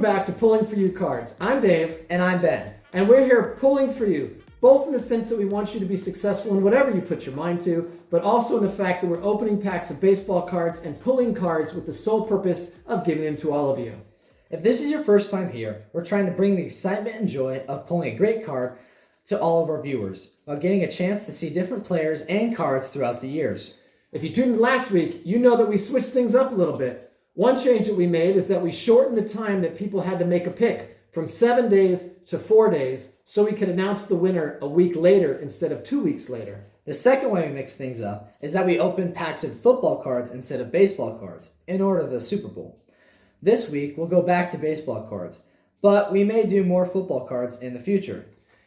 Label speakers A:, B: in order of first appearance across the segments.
A: back to Pulling For You Cards. I'm Dave.
B: And I'm Ben.
A: And we're here pulling for you, both in the sense that we want you to be successful in whatever you put your mind to, but also in the fact that we're opening packs of baseball cards and pulling cards with the sole purpose of giving them to all of you.
B: If this is your first time here, we're trying to bring the excitement and joy of pulling a great card to all of our viewers, while getting a chance to see different players and cards throughout the years.
A: If you tuned in last week, you know that we switched things up a little bit. One change that we made is that we shortened the time that people had to make a pick from 7 days to 4 days, so we could announce the winner a week later instead of 2 weeks later.
B: The second way we mix things up is that we open packs of football cards instead of baseball cards in order of the Super Bowl. This week, we'll go back to baseball cards, but we may do more football cards in the future.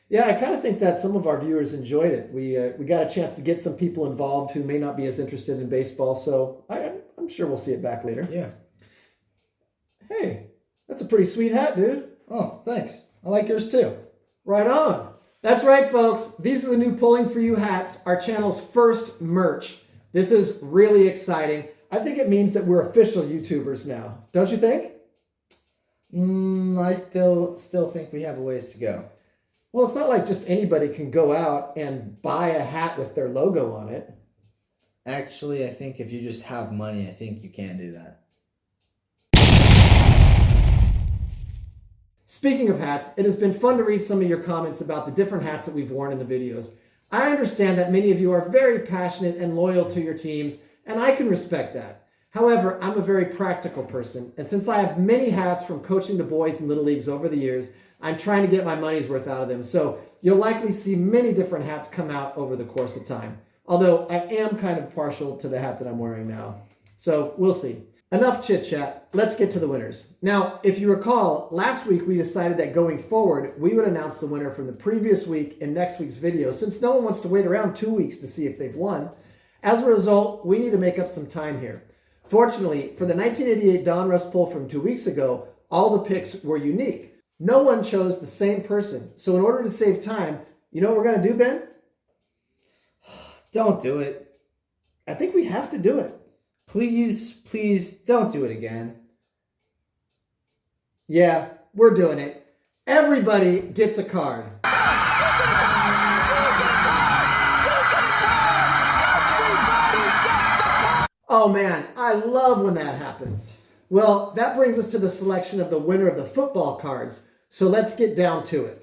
A: Yeah, I kind of think that some of our viewers enjoyed it. We got a chance to get some people involved who may not be as interested in baseball, so I'm sure we'll see it back later.
B: Yeah.
A: Hey, that's a pretty sweet hat, dude.
B: Oh, thanks. I like yours too.
A: Right on. That's right, folks. These are the new Pulling For You hats, our channel's first merch. This is really exciting. I think it means that we're official YouTubers now. Don't you think?
B: I still think we have a ways to go.
A: Well, it's not like just anybody can go out and buy a hat with their logo on it.
B: Actually, I think if you just have money, I think you can do that.
A: Speaking of hats, it has been fun to read some of your comments about the different hats that we've worn in the videos. I understand that many of you are very passionate and loyal to your teams, and I can respect that. However, I'm a very practical person, and since I have many hats from coaching the boys in Little Leagues over the years, I'm trying to get my money's worth out of them, so you'll likely see many different hats come out over the course of time. Although I am kind of partial to the hat that I'm wearing now. So we'll see. Enough chit-chat, let's get to the winners. Now, if you recall, last week we decided that going forward, we would announce the winner from the previous week in next week's video, since no one wants to wait around 2 weeks to see if they've won. As a result, we need to make up some time here. Fortunately, for the 1988 Donruss poll from 2 weeks ago, all the picks were unique. No one chose the same person. So in order to save time, you know what we're going to do, Ben?
B: Don't do it.
A: I think we have to do it.
B: Please don't do it again.
A: Yeah, we're doing it. Everybody gets a card. Oh man, I love when that happens. Well, that brings us to the selection of the winner of the football cards. So let's get down to it.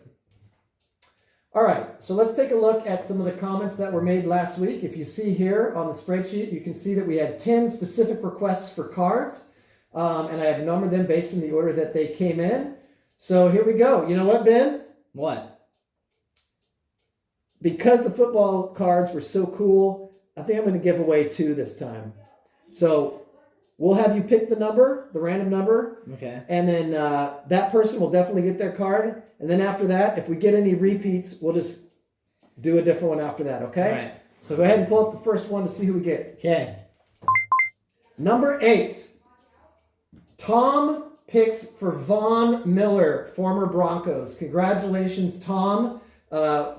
A: All right, so let's take a look at some of the comments that were made last week. If you see here on the spreadsheet, you can see that we had 10 specific requests for cards, and I have numbered them based on the order that they came in. So here we go. You know what, Ben?
B: What?
A: Because the football cards were so cool, I think I'm going to give away 2 this time. So we'll have you pick the number, the random number.
B: Okay.
A: And then that person will definitely get their card. And then after that, if we get any repeats, we'll just do a different one after that, okay?
B: All right.
A: So go ahead and pull up the first one to see who we get.
B: Okay.
A: Number 8. Tom picks for Von Miller, former Broncos. Congratulations, Tom.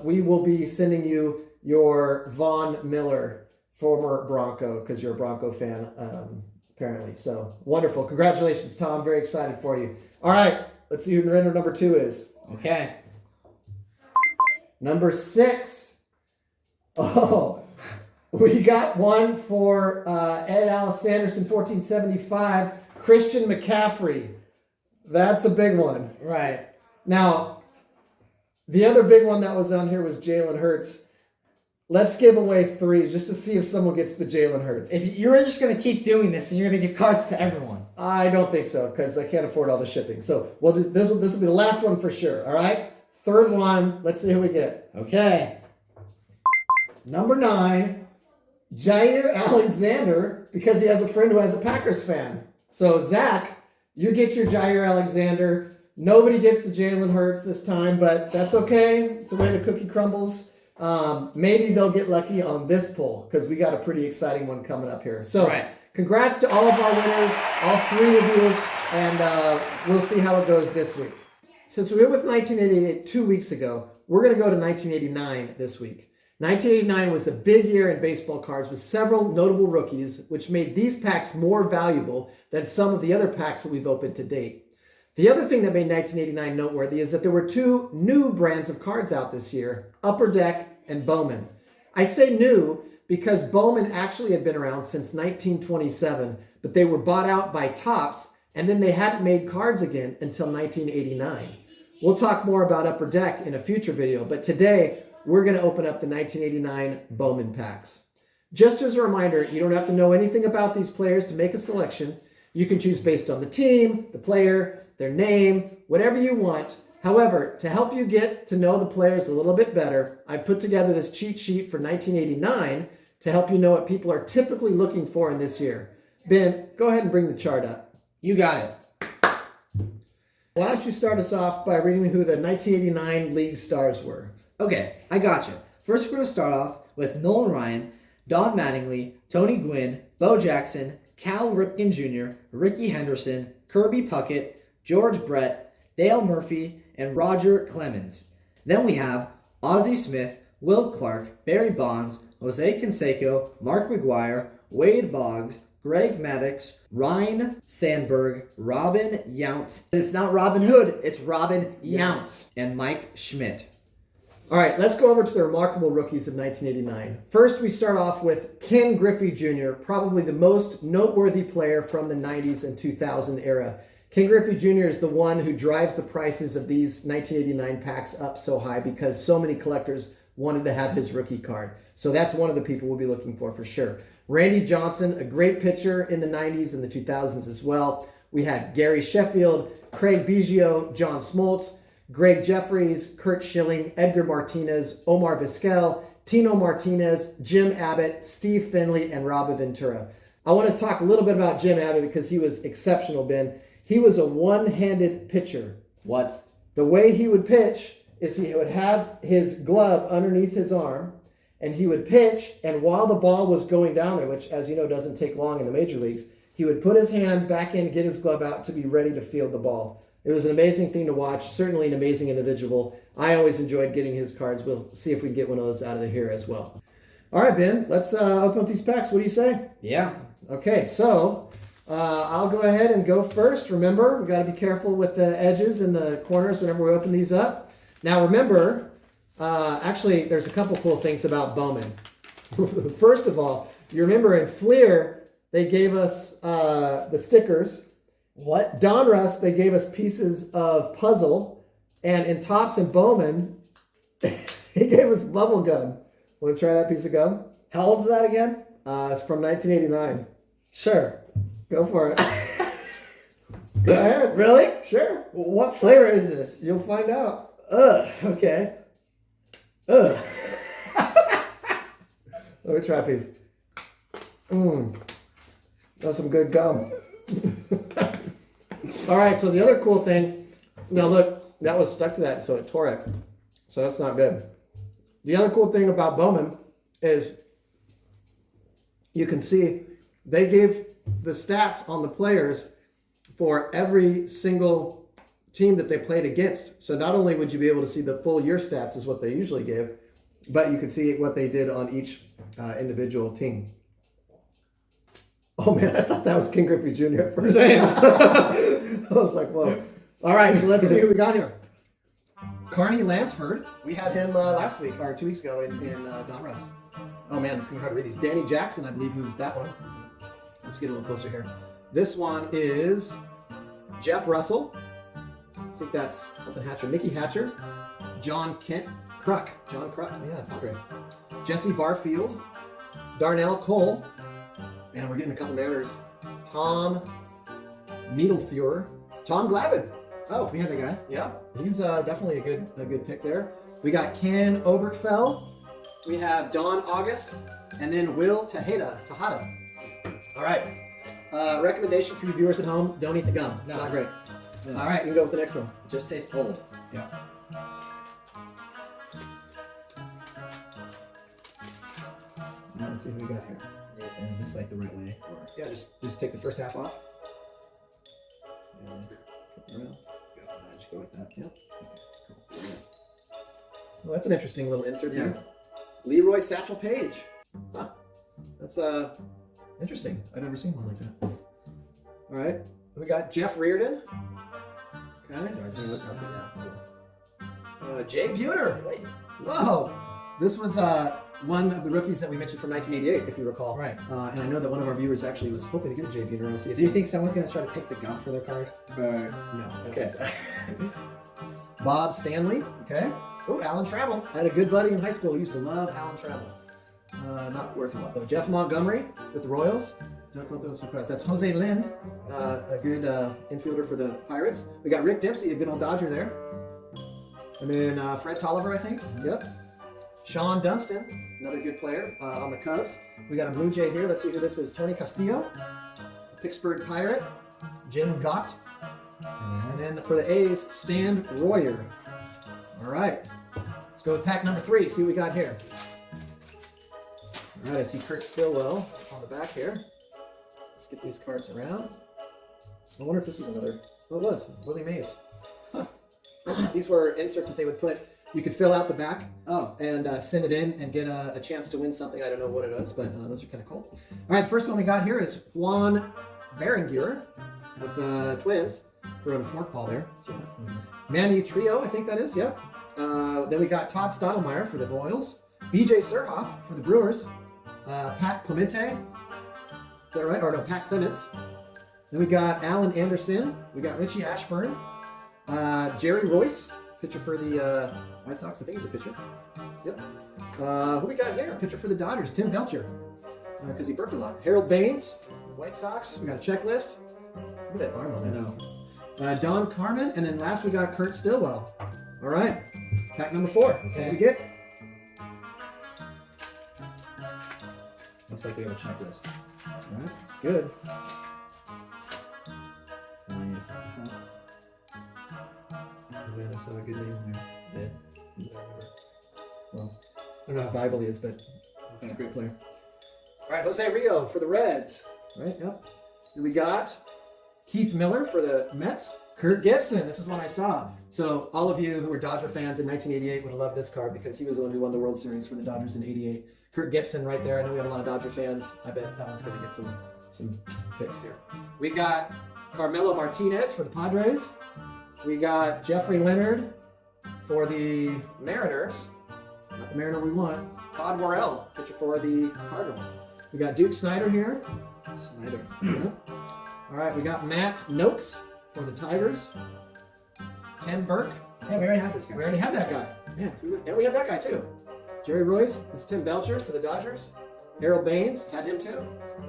A: We will be sending you your Von Miller, former Bronco, because you're a Bronco fan, apparently. So wonderful. Congratulations, Tom. Very excited for you. All right. Let's see who the winner number 2 is.
B: Okay.
A: Number 6. Oh, we got one for Ed Alice Sanderson, 1475. Christian McCaffrey. That's a big one.
B: Right.
A: Now, the other big one that was on here was Jalen Hurts. Let's give away 3 just to see if someone gets the Jalen Hurts.
B: If you're just going to keep doing this and you're going to give cards to everyone.
A: I don't think so, because I can't afford all the shipping. So we'll do, this will be the last one for sure, all right? Third one, let's see who we get.
B: Okay.
A: Number 9, Jair Alexander, because he has a friend who has a Packers fan. So Zach, you get your Jair Alexander. Nobody gets the Jalen Hurts this time, but that's okay. It's the way the cookie crumbles. Maybe they'll get lucky on this poll, because we got a pretty exciting one coming up here. So congrats to all of our winners, all 3 of you, and we'll see how it goes this week. Since we were with 1988 2 weeks ago, we're going to go to 1989 this week. 1989 was a big year in baseball cards with several notable rookies, which made these packs more valuable than some of the other packs that we've opened to date. The other thing that made 1989 noteworthy is that there were two new brands of cards out this year, Upper Deck and Bowman. I say new because Bowman actually had been around since 1927, but they were bought out by Topps, and then they hadn't made cards again until 1989. We'll talk more about Upper Deck in a future video, but today we're going to open up the 1989 Bowman packs. Just as a reminder, you don't have to know anything about these players to make a selection. You can choose based on the team, the player, their name, whatever you want. However, to help you get to know the players a little bit better, I put together this cheat sheet for 1989 to help you know what people are typically looking for in this year. Ben, go ahead and bring the chart up.
B: You got it.
A: Why don't you start us off by reading who the 1989 league stars were?
B: Okay, I got you. First, we're going to start off with Nolan Ryan, Don Mattingly, Tony Gwynn, Bo Jackson, Cal Ripken Jr., Ricky Henderson, Kirby Puckett, George Brett, Dale Murphy, and Roger Clemens. Then we have Ozzie Smith, Will Clark, Barry Bonds, Jose Canseco, Mark McGuire, Wade Boggs, Greg Maddux, Ryan Sandberg, Robin Yount. It's not Robin Hood, it's Robin Yount. And Mike Schmidt.
A: All right, let's go over to the remarkable rookies of 1989. First, we start off with Ken Griffey Jr., probably the most noteworthy player from the 90s and 2000 era. Ken Griffey Jr. is the one who drives the prices of these 1989 packs up so high because so many collectors wanted to have his rookie card. So that's one of the people we'll be looking for sure. Randy Johnson, a great pitcher in the 90s and the 2000s as well. We had Gary Sheffield, Craig Biggio, John Smoltz, Greg Jeffries, Kurt Schilling, Edgar Martinez, Omar Vizquel, Tino Martinez, Jim Abbott, Steve Finley, and Rob Ventura. I want to talk a little bit about Jim Abbott because he was exceptional, Ben. He was a one-handed pitcher.
B: What?
A: The way he would pitch is he would have his glove underneath his arm, and he would pitch, and while the ball was going down there, which, as you know, doesn't take long in the major leagues, he would put his hand back in, get his glove out to be ready to field the ball. It was an amazing thing to watch, certainly an amazing individual. I always enjoyed getting his cards. We'll see if we can get one of those out of here as well. All right, Ben, let's open up these packs. What do you say?
B: Yeah.
A: Okay, so I'll go ahead and go first. Remember, we got to be careful with the edges and the corners whenever we open these up. Now, remember, actually, there's a couple cool things about Bowman. First of all, you remember in Fleer, they gave us the stickers.
B: What?
A: Donruss, they gave us pieces of puzzle. And in Topps and Bowman, he gave us bubble gum. Want to try that piece of gum?
B: How old is that again?
A: It's from 1989.
B: Sure.
A: Go for it. Go ahead.
B: Really?
A: Sure.
B: What flavor is this?
A: You'll find out.
B: Ugh, okay. Ugh.
A: Let me try a piece. That's some good gum. All right, so the other cool thing, now look, that was stuck to that, so it tore it. So that's not good. The other cool thing about Bowman is you can see they gave the stats on the players for every single team that they played against. So not only would you be able to see the full year stats is what they usually give, but you could see what they did on each individual team. Oh man, I thought that was King Griffey Jr. at first. I was like, whoa. All right, so let's see who we got here. Carney Lansford. We had him last week, or 2 weeks ago in Donruss. Oh man, it's going to be hard to read these. Danny Jackson, I believe, who's that one. Let's get a little closer here. This one is Jeff Russell. I think that's something Hatcher. Mickey Hatcher. John Kent Kruk. John Kruk. Yeah, Padre. Jesse Barfield. Darnell Cole. Man, we're getting a couple Mariners. Tom Needlefuhrer. Tom Glavine.
B: Oh, we had that guy.
A: Yeah, he's definitely a good pick there. We got Ken Oberkfell. We have Don August, and then Will Tejada. All right. Recommendation for you viewers at home: don't eat the gum. It's not great. No. All right, you can go with the next one.
B: It just tastes old.
A: Yeah. Now let's see who we got here.
B: Is this like the right way? Or?
A: Yeah, just take the first half off. And flip it around.
B: Just go like that.
A: Yep.
B: Okay, cool.
A: Well, that's an interesting little insert
B: Yeah.
A: there. Leroy Satchel Paige. Huh. That's interesting. I've never seen one like that. All right. We got Jeff Reardon. Okay.
B: Do I just- yeah, cool.
A: Jay Buhner.
B: Wait.
A: Whoa. This was one of the rookies that we mentioned from 1988, if you recall.
B: Right.
A: And I know that one of our viewers actually was hoping to get a Jay Buhner. I'll see if
B: Do you think someone's going to try to pick the gum for their card?
A: No.
B: Okay.
A: Bob Stanley. Okay. Oh, Alan Trammell. I had a good buddy in high school who used to love Alan Trammell. Not worth a lot though. Jeff Montgomery with the Royals. That's Jose Lind, a good infielder for the Pirates. We got Rick Dempsey, a good old Dodger there. And then Fred Tolliver, I think. Yep. Sean Dunston, another good player on the Cubs. We got a Blue Jay here. Let's see who this is. Tony Castillo, Pittsburgh Pirate. Jim Gott. And then for the A's, Stan Royer. All right. Let's go with pack number 3. See what we got here. All right, I see Kurt Stillwell on the back here. Let's get these cards around. I wonder if this was another. Oh, it was. Willie Mays. Huh. These were inserts that they would put. You could fill out the back and send it in and get a chance to win something. I don't know what it is, but those are kind of cool. All right, the first one we got here is Juan Berenguer with the Twins. Throwing a forkball there. Manny Trio, I think that is. Yep. Then we got Todd Stottlemyre for the Royals. BJ Surhoff for the Brewers. Pat Clemente. Is that right? Or no, Pat Clements. Then we got Alan Anderson. We got Richie Ashburn. Jerry Royce, pitcher for the White Sox. I think he's a pitcher. Yep. Who we got here? Pitcher for the Dodgers. Tim Belcher. Because he burped a lot. Harold Baines, White Sox. We got a checklist. Look at that arm on that. Don Carmen. And then last we got Kurt Stillwell. All right. Pack number 4. Okay. What do we get?
B: Looks like we have a checklist.
A: All right. It's good. Man, I saw a good name there. Yeah. Well, I don't know how valuable he is, but he's a great player. All right, Jose Rio for the Reds. Right, yep. Then we got Keith Miller for the Mets. Kurt Gibson. This is one I saw. So all of you who were Dodger fans in 1988 would have loved this card because he was the one who won the World Series for the Dodgers in '88. Kurt Gibson right there. I know we got a lot of Dodger fans. I bet that one's going to get some picks here. We got Carmelo Martinez for the Padres. We got Jeffrey Leonard for the Mariners. Not the Mariner we want. Todd Worrell, pitcher for the Cardinals. We got Duke Snyder here.
B: Snyder.
A: All right, we got Matt Noakes for the Tigers. Tim Burke.
B: Yeah, we already had this guy.
A: We already had that guy. Yeah, and we had that guy too. Jerry Royce. This is Tim Belcher for the Dodgers. Harold Baines. Had him too.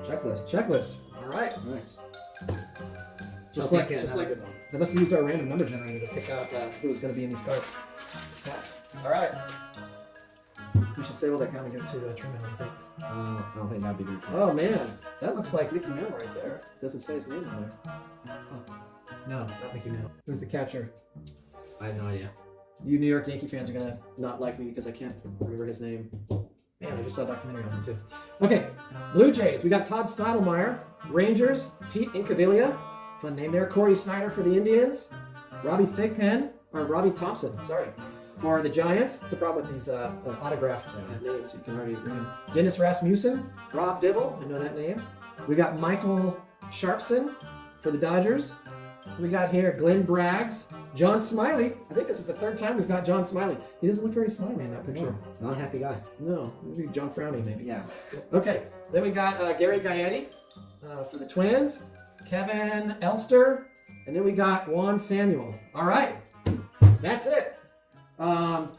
A: Checklist. All right.
B: Nice.
A: Just like they must have used our random number generator to pick out who was going to be in these cards. These packs. All right. We should save all that count and give it to Truman. What do you think?
B: I don't think that'd be very cool.
A: Oh man, that looks like Mickey Mantle right there. Doesn't say his name on there. No, not Mickey Mantle. Who's the catcher?
B: I have no idea.
A: You New York Yankee fans are gonna not like me because I can't remember his name. Man, I just saw a documentary on him too. Okay, Blue Jays. We got Todd Stottlemyre. Rangers, Pete Incaviglia. Fun name there. Corey Snyder for the Indians. Robbie Thompson, sorry, for the Giants. It's a problem with these autographed names. You can already read them. Dennis Rasmussen. Rob Dibble. I know that name. We got Michael Sharpson for the Dodgers. We got here Glenn Braggs. John Smiley. I think this is the 3rd time we've got John Smiley. He doesn't look very smiley in that picture.
B: No, not a happy guy.
A: No, maybe John Frowny maybe.
B: Yeah.
A: Okay, then we got Gary Gaetti for the Twins. Kevin Elster. And then we got Juan Samuel. All right, that's it.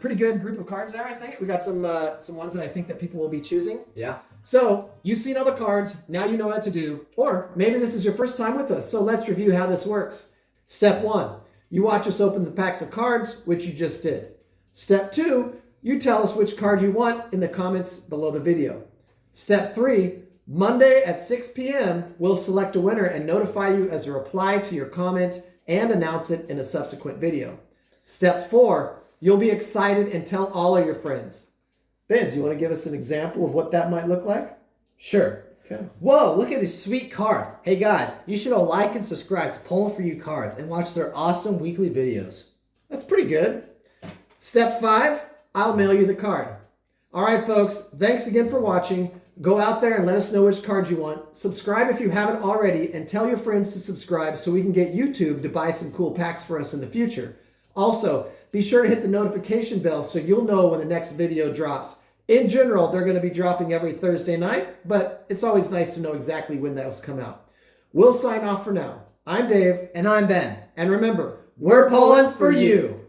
A: Pretty good group of cards there, I think. We got some ones that I think that people will be choosing.
B: Yeah.
A: So you've seen all the cards. Now you know what to do. Or maybe this is your first time with us. So let's review how this works. Step 1, you watch us open the packs of cards, which you just did. Step 2, you tell us which card you want in the comments below the video. Step 3, Monday at 6 p.m., we'll select a winner and notify you as a reply to your comment and announce it in a subsequent video. Step 4, you'll be excited and tell all of your friends. Ben, do you want to give us an example of what that might look like?
B: Sure.
A: Okay.
B: Whoa, look at this sweet card. Hey guys, you should all like and subscribe to Pulling For You Cards and watch their awesome weekly videos.
A: That's pretty good. Step 5, I'll mail you the card. All right, folks, thanks again for watching. Go out there and let us know which card you want. Subscribe if you haven't already, and tell your friends to subscribe so we can get YouTube to buy some cool packs for us in the future. Also, be sure to hit the notification bell so you'll know when the next video drops. In general, they're going to be dropping every Thursday night, but it's always nice to know exactly when those come out. We'll sign off for now. I'm Dave.
B: And I'm Ben.
A: And remember,
B: We're pulling for you.